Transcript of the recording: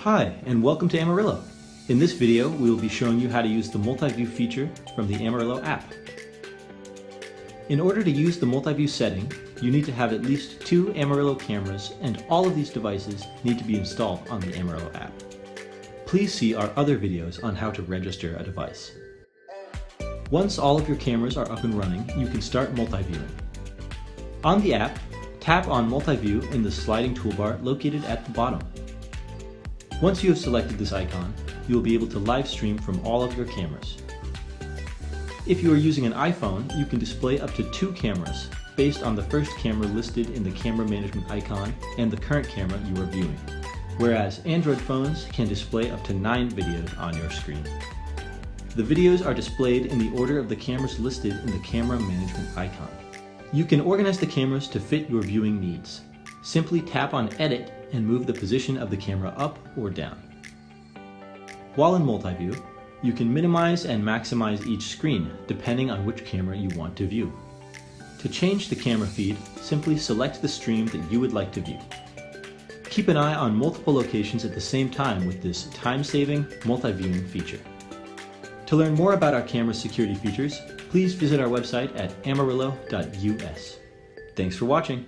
Hi, and welcome to Amarillo. In this video, we will be showing you how to use the Multiview feature from the Amarillo app. In order to use the Multiview setting, you need to have at least 2 Amarillo cameras, and all of these devices need to be installed on the Amarillo app. Please see our other videos on how to register a device. Once all of your cameras are up and running, you can start multiviewing. On the app, tap on Multiview in the sliding toolbar located at the bottom. Once you have selected this icon, you will be able to live stream from all of your cameras. If you are using an iPhone, you can display up to 2 cameras based on the first camera listed in the camera management icon and the current camera you are viewing, whereas Android phones can display up to 9 videos on your screen. The videos are displayed in the order of the cameras listed in the camera management icon. You can organize the cameras to fit your viewing needs. Simply tap on Edit and move the position of the camera up or down. While in Multiview, you can minimize and maximize each screen depending on which camera you want to view. To change the camera feed, simply select the stream that you would like to view. Keep an eye on multiple locations at the same time with this time-saving multi-viewing feature. To learn more about our camera security features, please visit our website at Amarillo.us. Thanks for watching.